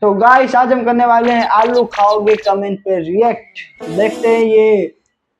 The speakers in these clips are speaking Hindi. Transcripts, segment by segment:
तो गाइस आज हम करने वाले हैं आलू खाओगे कमेंट पे रिएक्ट। देखते हैं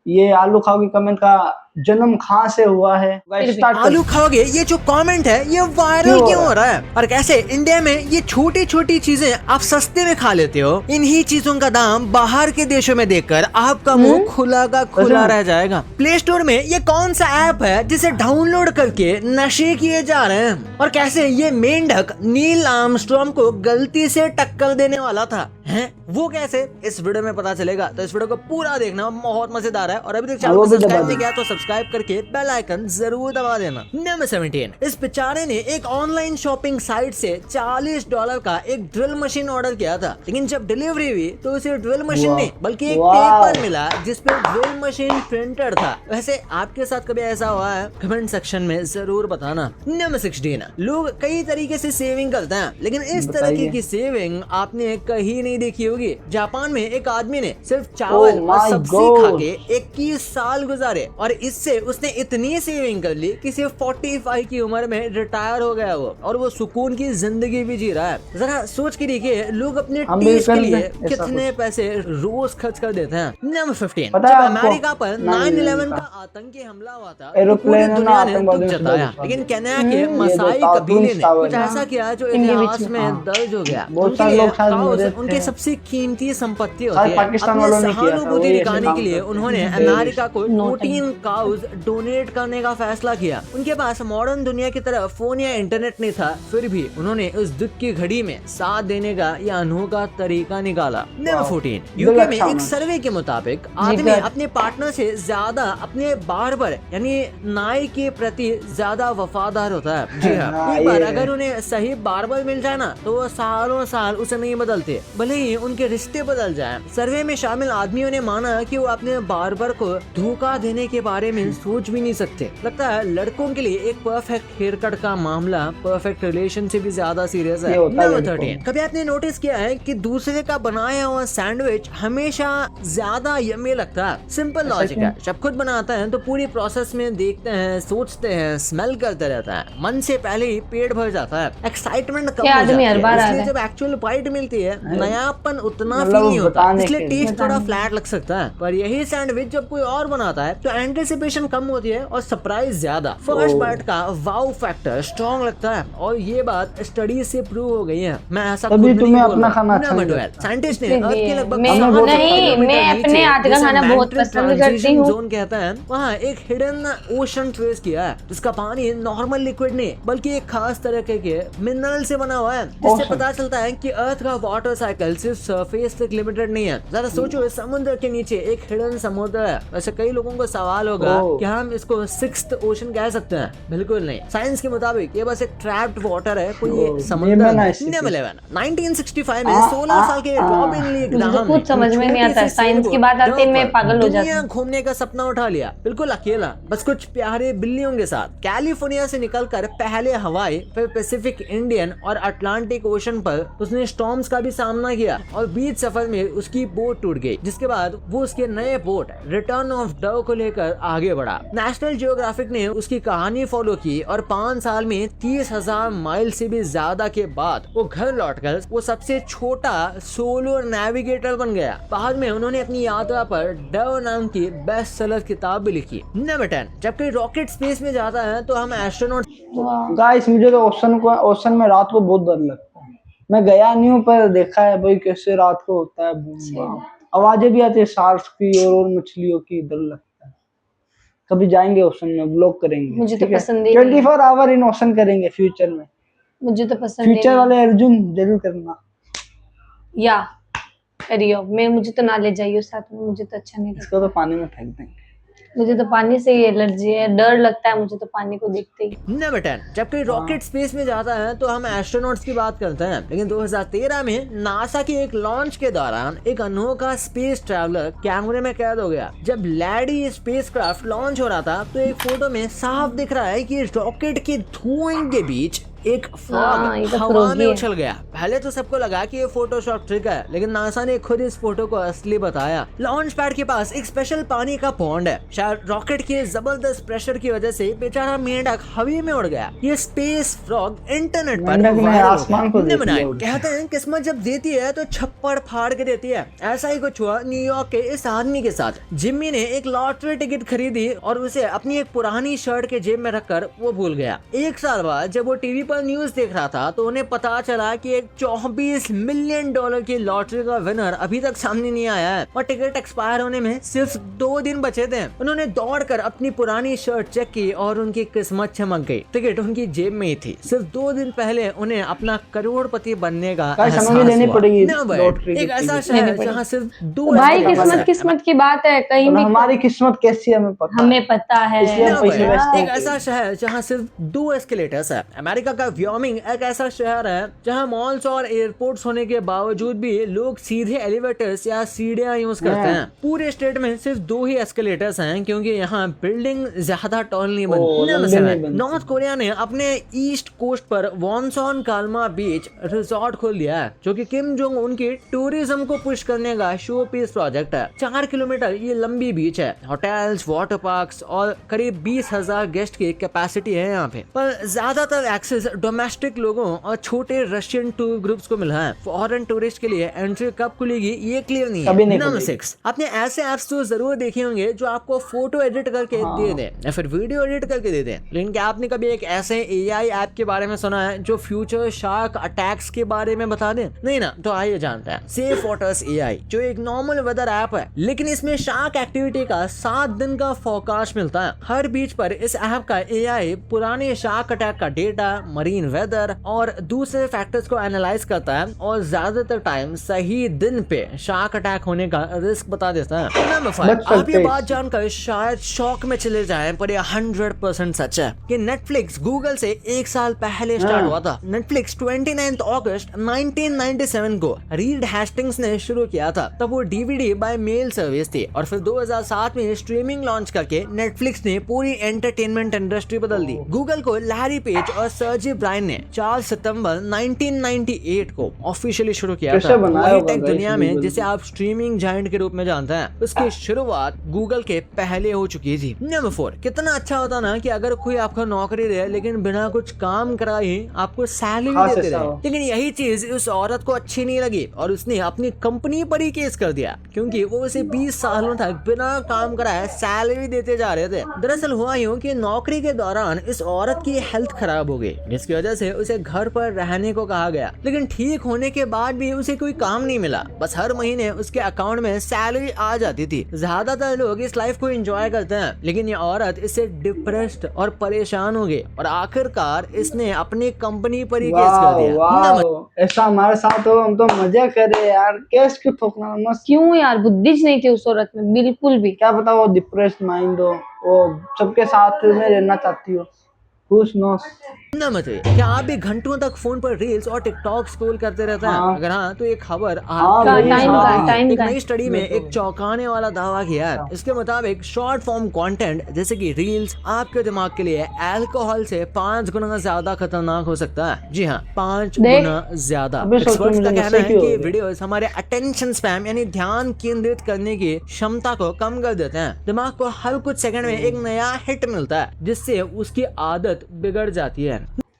ये आलू खाओगे कमेंट का जन्म कहाँ से हुआ है। गाइस स्टार्ट आलू खाओगे ये जो कमेंट है ये वायरल क्यों हो रहा है और कैसे इंडिया में ये छोटी छोटी चीजें आप सस्ते में खा लेते हो। इन्हीं चीजों का दाम बाहर के देशों में देखकर आपका मुंह खुला का खुला रह जाएगा। प्ले स्टोर में ये कौन सा ऐप है जिसे डाउनलोड करके नशे किए जा रहे हैं और कैसे ये मेंढक नील आर्मस्ट्रॉन्ग को गलती से टक्कर देने वाला था है वो कैसे इस वीडियो में पता चलेगा। तो इस वीडियो को पूरा देखना बहुत मजेदार है और अभी तक चैनल को सब्सक्राइब नहीं किया तो सब्सक्राइब करके बेल आइकन जरूर दबा देना। नंबर 17 इस बेचारे ने एक ऑनलाइन शॉपिंग साइट से $40 का एक ड्रिल मशीन ऑर्डर किया था, लेकिन जब डिलीवरी हुई तो उसे ड्रिल मशीन नहीं बल्कि एक पेपर मिला जिसपे ड्रिल मशीन प्रिंटर था। वैसे आपके साथ कभी ऐसा हुआ है? कमेंट सेक्शन में जरूर बताना। नंबर 16 लोग कई तरीके से सेविंग करते हैं, लेकिन इस तरीके की सेविंग आपने कहीं नहीं देखी होगी। जापान में एक आदमी ने सिर्फ चावल और सब्जी खा के 21 साल गुजारे और इससे उसने इतनी सेविंग कर ली कि सिर्फ 45 की उम्र में रिटायर हो गया वो, और वो सुकून की जिंदगी भी जी रहा है। जरा सोच के देखिए लोग अपने टेस्ट के लिए कितने पैसे रोज खर्च कर देते हैं। नंबर 15 जब अमेरिका पर 9/11 का आतंकी हमला हुआ था तो पूरी दुनिया ने दुख जताया, लेकिन केन्या के मसाई कबीले ने कुछ ऐसा किया जो इतिहास में दर्ज हो गया। उनके सबसे कीमती संपत्ति होती है। अपनी सहानुभूति दिखाने के लिए उन्होंने अमेरिका को 14 काउज डोनेट करने का फैसला किया। उनके पास मॉडर्न दुनिया की तरह फोन या इंटरनेट नहीं था, फिर भी उन्होंने उस दुख की घड़ी में साथ देने का यह अनोखा तरीका निकाला। नंबर 14 यूके में एक सर्वे के मुताबिक आदमी अपने पार्टनर से ज्यादा अपने बार्बर यानी नाई के प्रति ज्यादा वफादार होता है। जी हाँ, एक बार अगर उन्हें सही बार्बर मिल जाए ना तो वो सालों साल उसे नहीं बदलते, भले ही उनके रिश्ते बदल जाएं। सर्वे में शामिल आदमियों ने माना कि वो अपने बार्बर को धोखा देने के बारे में सोच भी नहीं सकते। लगता है लड़कों के लिए एक परफेक्ट हेयर कट का मामला परफेक्ट रिलेशन से भी ज्यादा सीरियस है। नंबर 13 कभी आपने नोटिस किया है कि दूसरे का बनाया हुआ सैंडविच हमेशा ज्यादा यम्मी लगता है? सिंपल लॉजिक है, जब खुद बनाता है तो पूरी प्रोसेस में देखते हैं, सोचते हैं, स्मेल करते रहता है, मन से पहले ही पेट भर जाता है, एक्साइटमेंट कम हो जाती है। इसलिए जब एक्चुअल बाइट मिलती है नयापन उतना फील नहीं होता, इसलिए टेस्ट थोड़ा फ्लैट लग सकता है। पर यही सैंडविच जब कोई और बनाता है तो एंटिसिपेशन कम होती है और सरप्राइज ज्यादा। फर्स्ट बाइट का वाव फैक्टर स्ट्रॉन्ग लगता है और ये बात स्टडी से प्रूव हो गई है। मैं ऐसा खुद नहीं बोल रहा। साइंटिस्ट ने अर्थ के लगभग मैं अपने हाथ का खाना बहुत पसंद करती हूँ। जोन कहता है वहाँ एक हिडन ओशन ट्रेस किया है जिसका पानी नॉर्मल लिक्विड नहीं बल्कि एक खास तरह के मिनरल से बना हुआ है, जिससे पता चलता है कि अर्थ का वाटर साइकिल सिर्फ सरफेस तक लिमिटेड नहीं है। जरा सोचो समुद्र के नीचे एक हिडन समुद्र है। वैसे कई लोगों को सवाल होगा कि हम इसको सिक्स्थ ओशन कह सकते हैं? बिल्कुल नहीं, साइंस के मुताबिक ये बस एक ट्रैप्ड वाटर है, कोई समुद्र नहीं। 1965 में 16 साल के रॉबिन ली ग्राहम कुछ समझ में नहीं आता, साइंस की बात आती है मैं पागल हो जाती हूँ। घूमने का सपना उठा लिया, बिल्कुल अकेला, बस कुछ प्यारे बिल्लियों के साथ। कैलिफोर्निया से निकलकर पहले हवाई, फिर पैसिफिक, इंडियन और अटलांटिक ओशन पर उसने स्टॉर्म्स का भी सामना किया और बीच सफर में उसकी बोट टूट गई, जिसके बाद वो उसके नए बोट रिटर्न ऑफ डव को लेकर आगे बढ़ा। नेशनल जियोग्राफिक ने उसकी कहानी फॉलो की और 5 साल में 30,000 माइल से भी ज्यादा के बाद वो घर लौटकर वो सबसे छोटा सोलो नेविगेटर बन गया। बाद में उन्होंने अपनी यात्रा पर डव नाम की बेस्ट सेलर किताब भी लिखी। नंबर 10 जब कोई रॉकेट स्पेस में जाता है तो हम एस्ट्रोनॉट। गाइस मुझे तो ओशन में रात को बहुत डर लगता है। मैं गया नहीं हूँ पर देखा है भाई कैसे रात को होता है, आवाजें भी आती है शार्क्स की और मछलियों की, डर लगता है। कभी जाएंगे ओशन में, ब्लॉग करेंगे। मुझे तो पसंद है 24 आवर इन ओशन करेंगे फ्यूचर में। मुझे तो पसंद फ्यूचर वाले अर्जुन जरूर करना या करियो। मुझे तो ना ले जाइयो साथ में, मुझे तो अच्छा नहीं लगता। इसको तो पानी में फेंक देंगे। मुझे तो पानी से ही एलर्जी है, डर लगता है मुझे तो पानी को देखते ही। नंबर 10 जब कोई रॉकेट स्पेस में जाता है तो हम एस्ट्रोनॉट्स की बात करते हैं, लेकिन 2013 में नासा के एक लॉन्च के दौरान एक अनोखा स्पेस ट्रैवलर कैमरे में कैद हो गया। जब लैडी स्पेसक्राफ्ट लॉन्च हो रहा था तो एक फोटो में साफ दिख रहा है कि रॉकेट के धुएं के बीच एक हाँ, फ्रॉग ये तो हवा frog में ही है। उछल गया। पहले तो सबको लगा कि ये फोटोशॉप ट्रिक है, लेकिन नासा ने खुद इस फोटो को असली बताया। लॉन्च पैड के पास एक स्पेशल पानी का पॉन्ड है। शायद रॉकेट के जबरदस्त प्रेशर की वजह से बेचारा मेंढक हवा में उड़ गया। ये स्पेस फ्रॉग इंटरनेट पर मेंढक ने वायरल हो आसमान को गया। देख निम्न लिया उड़ के। कहते हैं किस्मत जब देती है तो छप्पड़ फाड़ के देती है। ऐसा ही कुछ हुआ न्यूयॉर्क के इस आदमी के साथ। जिम्मी ने एक लॉटरी टिकट खरीदी और उसे अपनी एक पुरानी शर्ट के जेब में रखकर वो भूल गया। एक साल बाद जब वो टीवी पर न्यूज देख रहा था तो उन्हें पता चला कि एक $24 मिलियन की लॉटरी का विनर अभी तक सामने नहीं आया है और टिकट एक्सपायर होने में सिर्फ 2 दिन बचे थे। उन्होंने दौड़कर अपनी पुरानी शर्ट चेक की और उनकी किस्मत चमक गई। टिकट उनकी जेब में ही थी। सिर्फ 2 दिन पहले उन्हें अपना करोड़पति बनने का भाई समझ एहसास लेनी हुआ। पड़ेगी No, but लॉटरी एक की ऐसा टिकट। शहर लेनी जहाँ सिर्फ 2 भाई escalators किस्मत हैं। किस्मत की बात है, कहीं और भी हमारी किस्मत कैसी है हमें पता है। हमें पता है। इसलिए हम No, पैसे but वेस्ट एक करते ऐसा हैं। शहर जहाँ सिर्फ 2 एस्केलेटर्स है। अमेरिका का व्योमिंग एक ऐसा शहर है जहाँ मॉल्स और एयरपोर्ट्स होने के बावजूद भी लोग सीधे एलिवेटर्स या सीढ़ियाँ यूज करते हैं। पूरे स्टेट में सिर्फ 2 ही एस्केलेटर्स हैं क्योंकि यहाँ बिल्डिंग ज्यादा टॉल नहीं बनती। लंबे नहीं बनती। नॉर्थ कोरिया ने अपने ईस्ट कोस्ट पर वॉनसॉन काल्मा बीच रिजॉर्ट खोल दिया है, जो कि किम जोंग उन की टूरिज्म को पुश करने का शो पीस प्रोजेक्ट है। 4 किलोमीटर ये लंबी बीच है। होटल्स, वाटर पार्क्स और करीब 20,000 गेस्ट की कैपेसिटी है यहाँ पे। पर ज्यादातर एक्सेस डोमेस्टिक लोगों और छोटे रशियन टूर ग्रुप्स को मिला है। फॉरेन टूरिस्ट के लिए एंट्री कब खुलेगी ये क्लियर नहीं कभी है। नहीं नंबर खुलेगी। 6, आपने ऐसे ऐप्स तो जरूर देखे होंगे जो आपको फोटो एडिट करके दे दें या फिर वीडियो एडिट करके दे दें, लेकिन क्या आपने कभी एक ऐसे एआई ऐप के बारे में सुना है जो फ्यूचर शार्क अटैक्स के बारे में बता दे? नहीं ना, तो आइए जानते हैं। सेफ वाटर्स एआई जो एक नॉर्मल वेदर ऐप है, लेकिन इसमें शार्क एक्टिविटी का 7 दिन का फोरकास्ट मिलता है। हर बीच पर इस ऐप का एआई पुराने शार्क अटैक का डेटा, मरीन वेदर और दूसरे फैक्टर्स को एनालाइज करता है और ज्यादातर टाइम सही दिन पे शार्क अटैक होने का रिस्क बता देता है। नंबर 5, बच आप ये सकते बात जानकर शायद शॉक में चले जाएं, पर ये 100% सच है कि नेटफ्लिक्स गूगल से 1 साल पहले स्टार्ट हुआ था। नेटफ्लिक्स 29 अगस्त 1997 को रीड हेस्टिंग्स ने शुरू किया था। तब वो डीवीडी बाय मेल सर्विस थी और फिर 2007 में स्ट्रीमिंग लॉन्च करके नेटफ्लिक्स ने पूरी एंटरटेनमेंट इंडस्ट्री बदल दी। गूगल को लैरी पेज और सर्जी ब्रायन ने 4 सितंबर 1998 को ऑफिशियली शुरू किया कैसे था। बनाया वही होगा टेक guys दुनिया में Google जिसे आप स्ट्रीमिंग जायंट के रूप में जानते हैं, उसकी शुरुआत गूगल के पहले हो चुकी थी। नंबर 4, कितना अच्छा होता ना कि अगर कोई आपको नौकरी दे लेकिन बिना कुछ काम कराए आपको सैलरी खास देते ऐसा रहे। हो। लेकिन यही चीज उस औरत को अच्छी नहीं लगी और उसने अपनी कंपनी पर ही केस कर दिया क्योंकि वो उसे 20 सालों तक बिना काम कराए सैलरी देते जा रहे थे। दरअसल हुआ यूं कि नौकरी के दौरान इस औरत की हेल्थ खराब हो गई, जिसकी वजह से उसे घर पर रहने को कहा गया। लेकिन ठीक होने के बाद भी उसे कोई काम नहीं मिला। बस हर महीने उसके अकाउंट में सैलरी आ जाती थी। ज्यादातर लोग इस लाइफ को एंजॉय करते हैं, लेकिन ये औरत इससे डिप्रेस्ड और परेशान हो गई और आखिरकार इसने अपनी कंपनी पर ही केस कर दिया। वाह, ऐसा हमारे साथ हो हम तो मजा करे यार। केस क्यों ठोकना मस्त। क्यों यार, बुद्धि ज नहीं थी उस औरत में बिल्कुल भी। क्या पता वो डिप्रेस्ड माइंड हो, वो सबके साथ में रहना चाहती हो। Who's knows? नंबर 3, क्या आप भी घंटों तक फोन पर रील्स और टिकटॉक स्क्रॉल करते रहते हैं? हाँ। अगर हाँ तो एक खबर हाँ, आपके वही लिए टाइम सुना का- देगी। टाइम एक का- नई स्टडी में एक चौंकाने वाला दावा किया है। इसके मुताबिक शॉर्ट फॉर्म कंटेंट जैसे कि रील्स आपके दिमाग के लिए अल्कोहल से 5 गुना ज्यादा खतरनाक हो सकता है। जी हाँ, 5 देख। गुना ज्यादा। अबे सोचो एक्सपर्ट्स का मुझे कहना नशे है क्यों कि हो गए? वीडियोस हमारे अटेंशन स्पैम यानी ध्यान केंद्रित करने की क्षमता को कम कर देते हैं। दिमाग को हर कुछ सेकंड में एक नया हिट मिलता है जिससे उसकी आदत बिगड़ जाती है।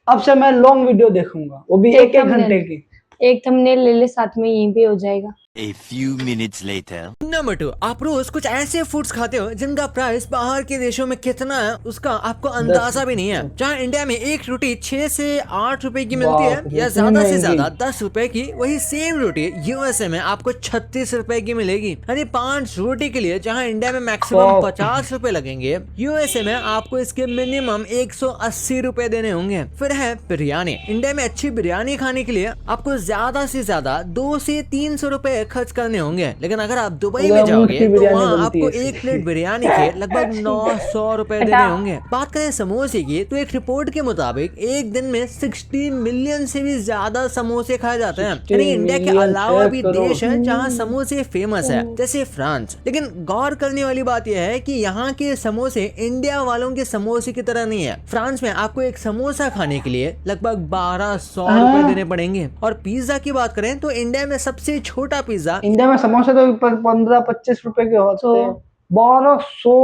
अब से मैं लॉन्ग वीडियो देखूंगा, वो भी एक एक thumbnail। घंटे की। एक थंबनेल ले ले, साथ में यहीं पे हो जाएगा। A few minutes later. Number 2, आप रोज कुछ ऐसे फूड्स खाते हो जिनका प्राइस बाहर के देशों में कितना है उसका आपको अंदाजा भी नहीं है। जहाँ इंडिया में एक रोटी 6 से 8 रुपए की मिलती है बाप रे, या इतनी ज्यादा से महंगी। ज्यादा 10 रुपए की, वही सेम रोटी यूएसए में आपको 36 रुपए की मिलेगी। यानी 5 रोटी के लिए जहाँ इंडिया में मैक्सिमम बाप। 50 रुपए लगेंगे, यूएसए में आपको इसके मिनिमम 180 रुपए देने होंगे। फिर है बिरयानी। इंडिया में अच्छी बिरयानी खाने के लिए आपको ज्यादा से ज्यादा 200 से 300 रुपए खर्च करने होंगे, लेकिन अगर आप दुबई उधर में ऊँट जाओगे की तो बिरयानी वहाँ बनती आपको है। एक प्लेट बिरयानी के लगभग 900 रुपए देने होंगे। बात करें समोसे की तो एक रिपोर्ट के मुताबिक एक दिन में 60 मिलियन से भी ज्यादा समोसे खाए जाते हैं। 60 यानी इंडिया के मिलियन, अलावा 6 भी करोड़। देश है जहाँ समोसे फेमस है, जैसे फ्रांस। लेकिन गौर करने वाली बात यह है कि यहाँ के समोसे इंडिया वालों के समोसे की तरह नहीं है। फ्रांस में आपको एक समोसा खाने के लिए लगभग 1200 रुपए देने पड़ेंगे। और पिज्जा की बात करें तो इंडिया में सबसे छोटा पिज्जा इंडिया में समोसे तो 15-25 रुपए के होते हैं। 1200।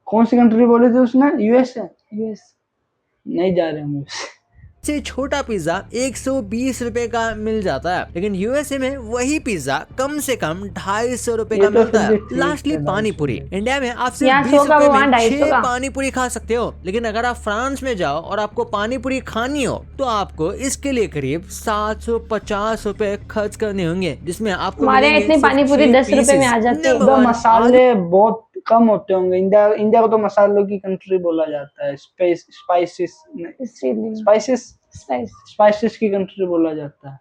कौन सी कंट्री बोली थी उसने? यूएसए? यूएस। नहीं जा रहे हम। से छोटा पिज्जा 120 रुपए का मिल जाता है, लेकिन यूएसए में वही पिज्जा कम से कम 250 रुपए ये का तो मिलता फिर है। भी ठीक लास्टली है, पानी 250 पूरी। इंडिया में आप सिर्फ यहाँ 20 100 का, रुपए वहाँ में 250 6 का। पानी पूरी खा सकते हो, लेकिन अगर आप फ्रांस में जाओ और आपको पानी पूरी खानी हो तो आपको इसके लिए करीब 750 रुपए खर्च करने होंगे, जिसमें आपको हमारे यहाँ मिलेंगे इतनी पानी सिर्फ पूरी 6 10 रुपए में आ pieces। जाती है। Number इधर 1, मसाले बहुत कम होते होंगे। इंडिया को तो मसालों की कंट्री बोला जाता है। Spices spice. स्पाइसेस की कंट्री बोला जाता है।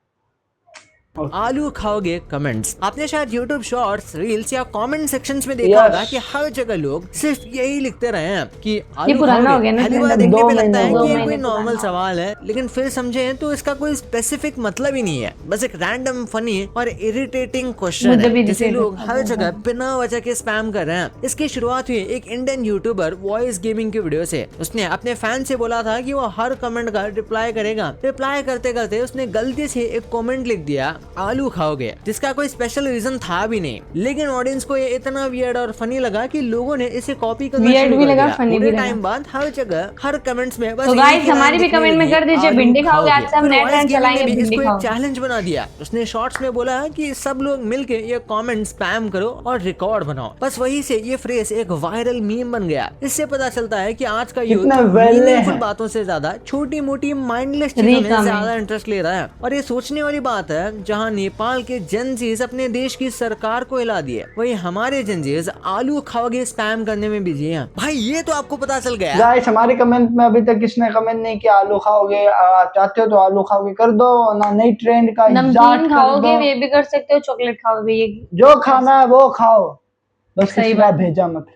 आलू खाओगे कमेंट्स। आपने शायद यूट्यूब शॉर्ट्स, रील्स या कमेंट सेक्शंस में देखा होगा कि हर जगह लोग सिर्फ यही लिखते रहे हैं कि आलू पुराना खाओगे। हो गया ना पहली trend बार अभी। देखने 2 पे लगता है महीने कि ये पुराना कोई हो नॉर्मल गया। सवाल है, लेकिन फिर समझे तो इसका कोई स्पेसिफिक मतलब ही नहीं है, बस एक रैंडम फनी और इरिटेटिंग क्वेश्चन मुझे भी है जिसे irritate लोग होता हर है। जगह बिना वजह के स्पैम कर रहे हैं। इसकी शुरुआत हुई एक इंडियन यूट्यूबर वॉइस गेमिंग की वीडियो से। उसने अपने फैन से बोला था कि वो हर कमेंट का रिप्लाई करेगा। रिप्लाई करते करते उसने गलती से एक कमेंट लिख दिया आलू खाओगे, जिसका कोई स्पेशल रीजन था भी नहीं, लेकिन ऑडियंस को ये इतना वियर्ड और फनी लगा कि लोगों ने इसे कॉपी करना Weird शुरू भी कर लगा, दिया। funny थोड़े भी लगा। टाइम बाद हर जगह हर कमेंट्स में बस तो एक गाइस ही हमारी लाइन भी दिखने कमेंट में लगी, कर दीजिए आलू भिंडी खाओगे। आज से हम फिर नया Voice ट्रेंड Gaming चलाएंगे, ने भी भिंडी इसको एक खाओ। चैलेंज बना दिया। उसने शॉर्ट्स में बोला कि सब लोग मिलके ये कमेंट स्पैम करो और रिकॉर्ड बनाओ। बस वही से ये फ्रेज एक वायरल मीम बन गया। इससे पता चलता है कि आज का यूथ कितने वेले मीनिंगफुल हैं। बातों से ज्यादा छोटी मोटी माइंडलेस चीजों में Recomment। ज्यादा इंटरेस्ट ले रहा है। और ये सोचने वाली बात है, जहाँ नेपाल के जेनजीज अपने देश की सरकार को हिला दिए, वही हमारे जेनजीज आलू खाओगे स्पैम करने में बिजी हैं। भाई ये तो आपको पता चल गया। गाइस हमारे कमेंट में अभी तक किसने कमेंट नहीं किया आलू खाओगे? चाहते हो तो आलू खाओगे कर दो ना, नई ट्रेंड का इजाद नमकीन कर खाओगे दो। ये भी कर सकते हो, चॉकलेट खाओगे ये। जो खाना है वो खाओ, बस सही किसी का बात है। भेजा मत।